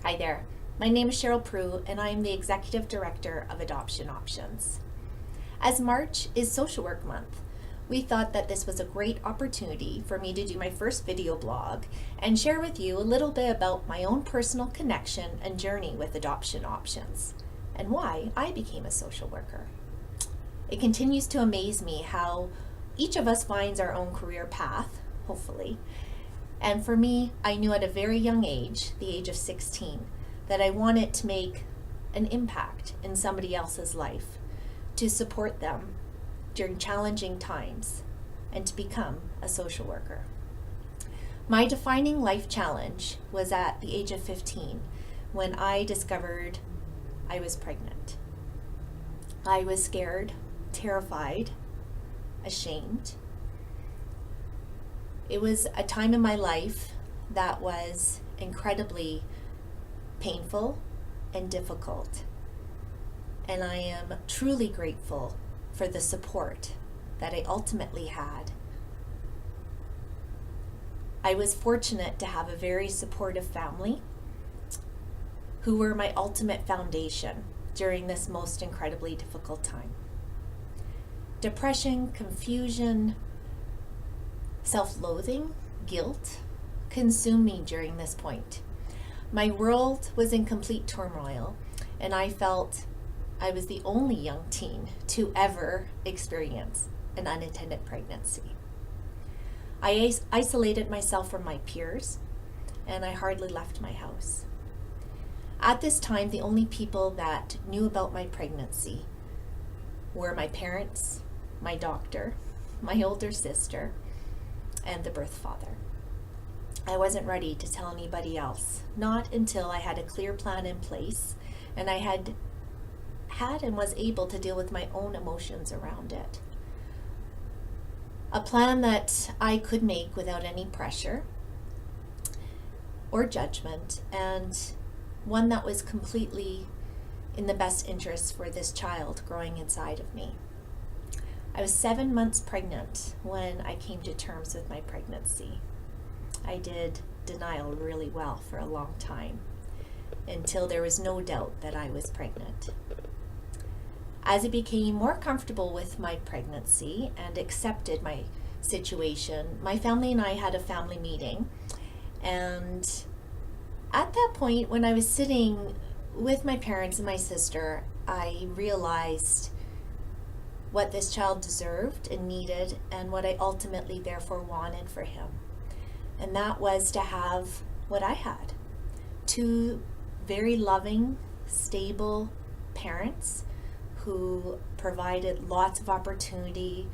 Hi there, my name is Sheryl Proulx and I am the Executive Director of Adoption Options. As March is Social Work Month, we thought that this was a great opportunity for me to do my first video blog and share with you a little bit about my own personal connection and journey with adoption options and why I became a social worker. It continues to amaze me how each of us finds our own career path, hopefully. And for me, I knew at a very young age, the age of 16, that I wanted to make an impact in somebody else's life, to support them during challenging times, and to become a social worker. My defining life challenge was at the age of 15 when I discovered I was pregnant. I was scared, terrified, ashamed. It was a time in my life that was incredibly painful and difficult. And I am truly grateful for the support that I ultimately had. I was fortunate to have a very supportive family who were my ultimate foundation during this most incredibly difficult time. Depression, confusion, self-loathing, guilt consumed me during this point. My world was in complete turmoil, and I felt I was the only young teen to ever experience an unintended pregnancy. I isolated myself from my peers, and I hardly left my house. At this time, the only people that knew about my pregnancy were my parents, my doctor, my older sister, and the birth father. I wasn't ready to tell anybody else, not until I had a clear plan in place and I had and was able to deal with my own emotions around it. A plan that I could make without any pressure or judgment, and one that was completely in the best interest for this child growing inside of me. I was 7 months pregnant when I came to terms with my pregnancy. I did denial really well for a long time until there was no doubt that I was pregnant. As I became more comfortable with my pregnancy and accepted my situation, my family and I had a family meeting. And at that point, when I was sitting with my parents and my sister, I realized what this child deserved and needed, and what I ultimately therefore wanted for him. And that was to have what I had. Two very loving, stable parents who provided lots of opportunity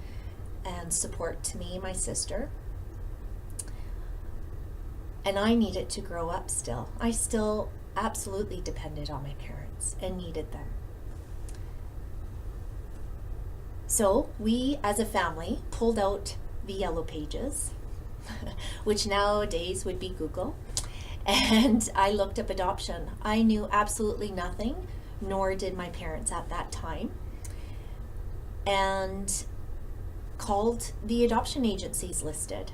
and support to me and my sister. And I needed to grow up still. I still absolutely depended on my parents and needed them. So we, as a family, pulled out the yellow pages, which nowadays would be Google, and I looked up adoption. I knew absolutely nothing, nor did my parents at that time, and called the adoption agencies listed.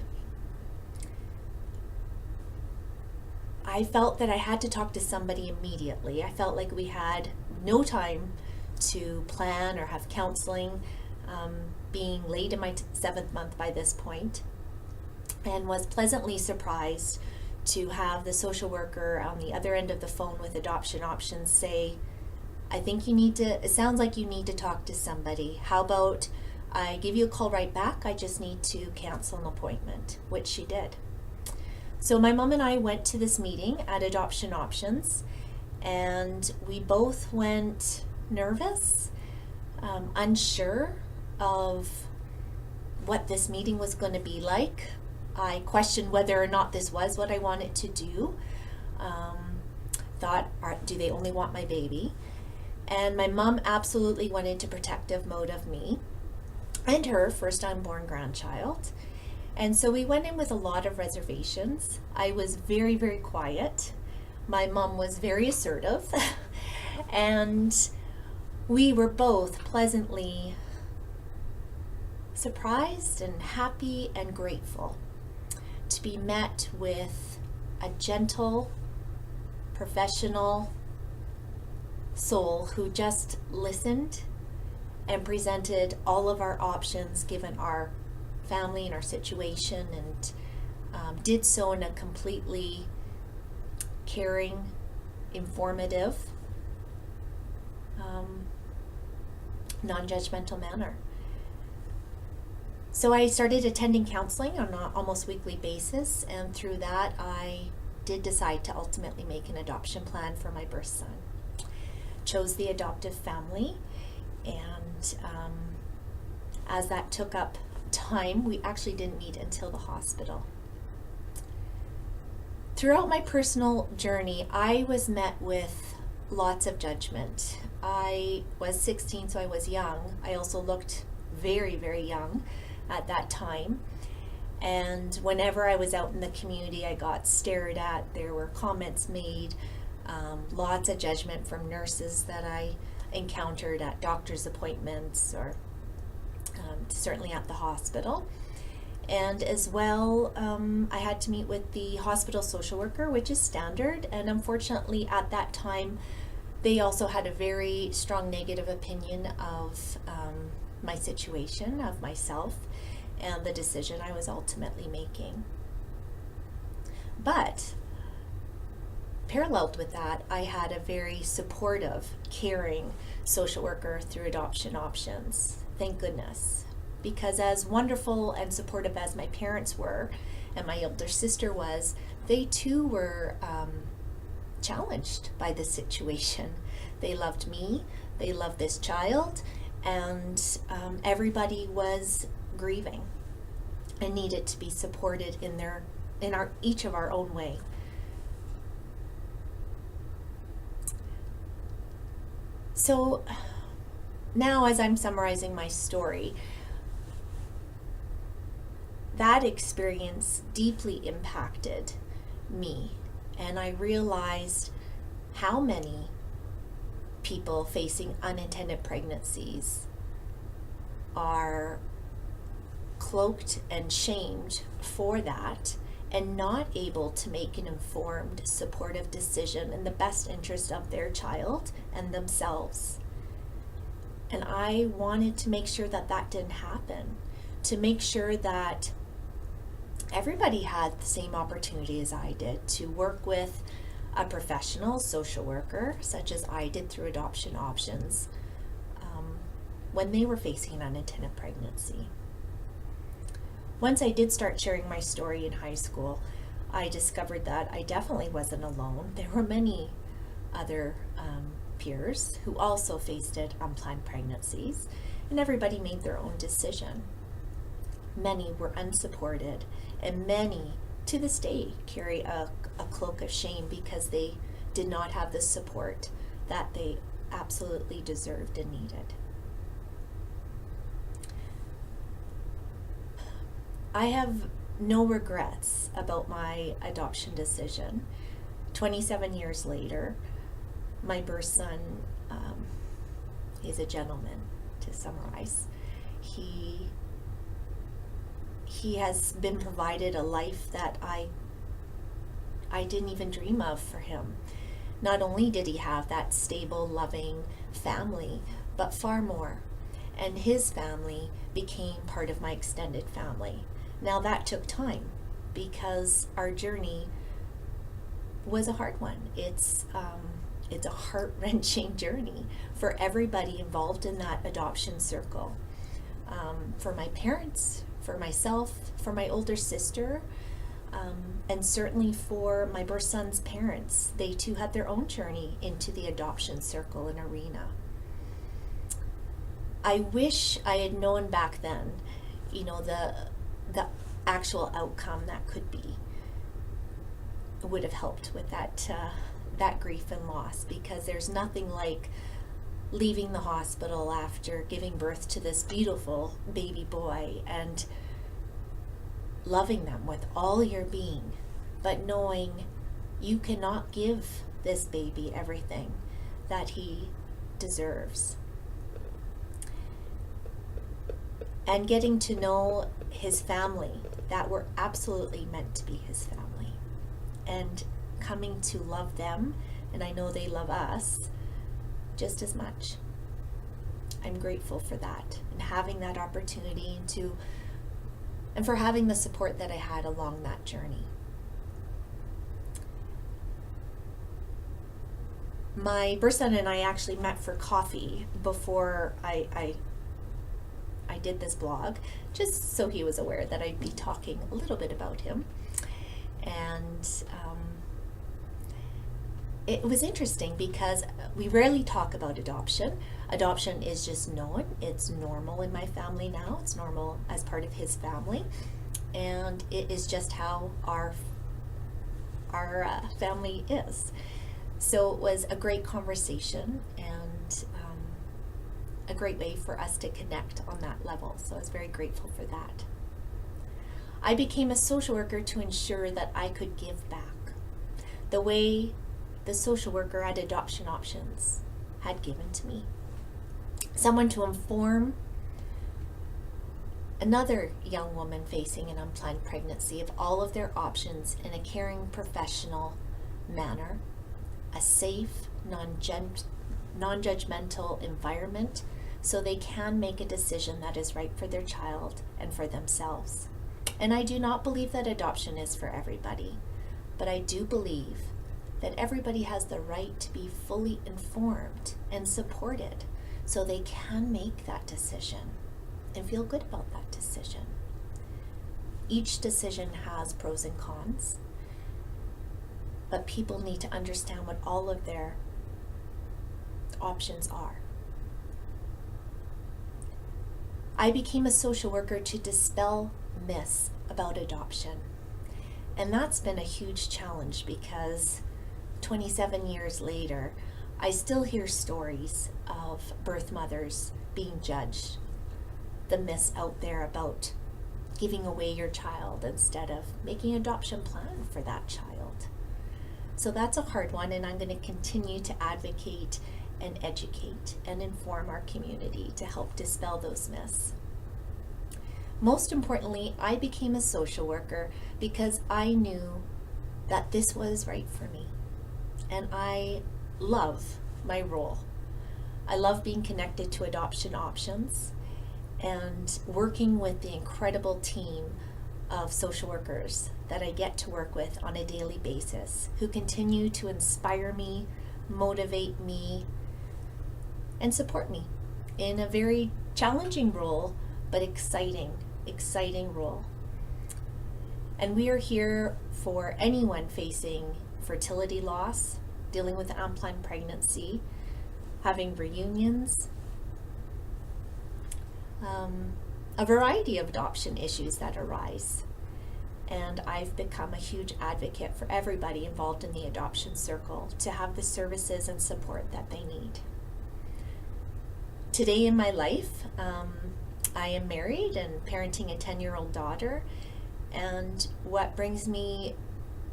I felt that I had to talk to somebody immediately. I felt like we had no time to plan or have counseling, being late in my 7th month by this point, and was pleasantly surprised to have the social worker on the other end of the phone with Adoption Options say, I think it sounds like you need to talk to somebody. How about I give you a call right back? I just need to cancel an appointment, which she did. So my mom and I went to this meeting at Adoption Options, and we both went nervous, unsure of what this meeting was going to be like. I questioned whether or not this was what I wanted to do. Thought, do they only want my baby? And my mom absolutely went into protective mode of me and her first unborn grandchild. And so we went in with a lot of reservations. I was very, very quiet. My mom was very assertive. And we were both pleasantly surprised and happy and grateful to be met with a gentle professional soul who just listened and presented all of our options given our family and our situation, and did so in a completely caring, informative, non-judgmental manner. So I started attending counseling on an almost weekly basis, and through that I did decide to ultimately make an adoption plan for my birth son. Chose the adoptive family, and as that took up time, we actually didn't meet until the hospital. Throughout my personal journey, I was met with lots of judgment. I was 16, so I was young. I also looked very, very young at that time. And whenever I was out in the community, I got stared at. There were comments made, lots of judgment from nurses that I encountered at doctor's appointments, or certainly at the hospital. And as well, I had to meet with the hospital social worker, which is standard. And unfortunately, at that time, they also had a very strong negative opinion of my situation, of myself, and the decision I was ultimately making. But paralleled with that, I had a very supportive, caring social worker through Adoption Options. Thank goodness. Because as wonderful and supportive as my parents were, and my older sister was, they too were challenged by the situation. They loved me, they loved this child, and everybody was grieving and needed to be supported in each of our own way. So now, as I'm summarizing my story, that experience deeply impacted me, and I realized how many people facing unintended pregnancies are cloaked and shamed for that, and not able to make an informed, supportive decision in the best interest of their child and themselves. And I wanted to make sure that that didn't happen, to make sure that everybody had the same opportunity as I did to work with a professional social worker, such as I did through Adoption Options, when they were facing an unintended pregnancy. Once I did start sharing my story in high school, I discovered that I definitely wasn't alone. There were many other peers who also faced unplanned pregnancies, and everybody made their own decision. Many were unsupported, and many to this day carry a cloak of shame because they did not have the support that they absolutely deserved and needed. I have no regrets about my adoption decision. 27 years later, my birth son is a gentleman, to summarize. He has been provided a life that I didn't even dream of for him. Not only did he have that stable, loving family, but far more. And his family became part of my extended family. Now that took time, because our journey was a hard one. It's a heart-wrenching journey for everybody involved in that adoption circle. For my parents, for myself, for my older sister, and certainly for my birth son's parents. They too had their own journey into the adoption circle and arena. I wish I had known back then, the actual outcome that could be would have helped with that grief and loss, because there's nothing like leaving the hospital after giving birth to this beautiful baby boy and loving them with all your being, but knowing you cannot give this baby everything that he deserves. And getting to know his family that were absolutely meant to be his family, and coming to love them and I know they love us just as much. I'm grateful for that and having that opportunity and for having the support that I had along that journey. My birth son and I actually met for coffee before I did this blog, just so he was aware that I'd be talking a little bit about him. And it was interesting because we rarely talk about adoption. Adoption is just known. It's normal in my family now. It's normal as part of his family. And it is just how our family is. So it was a great conversation and a great way for us to connect on that level. So I was very grateful for that. I became a social worker to ensure that I could give back the way the social worker at Adoption Options had given to me. Someone to inform another young woman facing an unplanned pregnancy of all of their options in a caring, professional manner, a safe, non-judgmental environment, so they can make a decision that is right for their child and for themselves. And I do not believe that adoption is for everybody, but I do believe that everybody has the right to be fully informed and supported so they can make that decision and feel good about that decision. Each decision has pros and cons, but people need to understand what all of their options are. I became a social worker to dispel myths about adoption. And that's been a huge challenge because 27 years later, I still hear stories of birth mothers being judged. The myths out there about giving away your child instead of making an adoption plan for that child. So that's a hard one, and I'm going to continue to advocate and educate and inform our community to help dispel those myths. Most importantly, I became a social worker because I knew that this was right for me. And I love my role. I love being connected to Adoption Options and working with the incredible team of social workers that I get to work with on a daily basis, who continue to inspire me, motivate me, and support me in a very challenging role, but exciting role. And we are here for anyone facing fertility loss, dealing with unplanned pregnancy, having reunions, a variety of adoption issues that arise. And I've become a huge advocate for everybody involved in the adoption circle to have the services and support that they need. Today in my life, I am married and parenting a 10-year-old daughter, and what brings me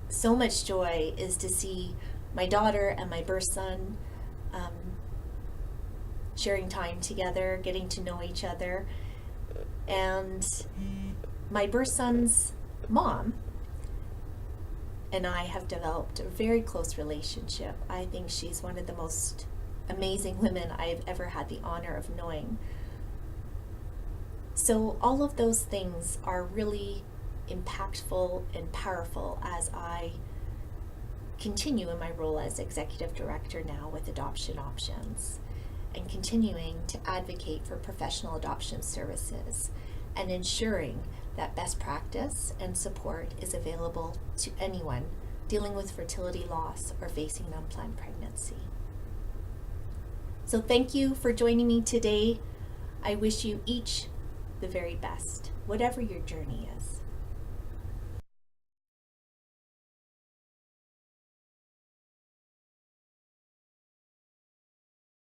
so much joy is to see my daughter and my birth son sharing time together, getting to know each other. And my birth son's mom and I have developed a very close relationship. I think she's one of the most amazing women I've ever had the honor of knowing. So all of those things are really impactful and powerful as I continue in my role as executive director now with Adoption Options, and continuing to advocate for professional adoption services and ensuring that best practice and support is available to anyone dealing with fertility loss or facing an unplanned pregnancy. So thank you for joining me today. I wish you each the very best, whatever your journey is.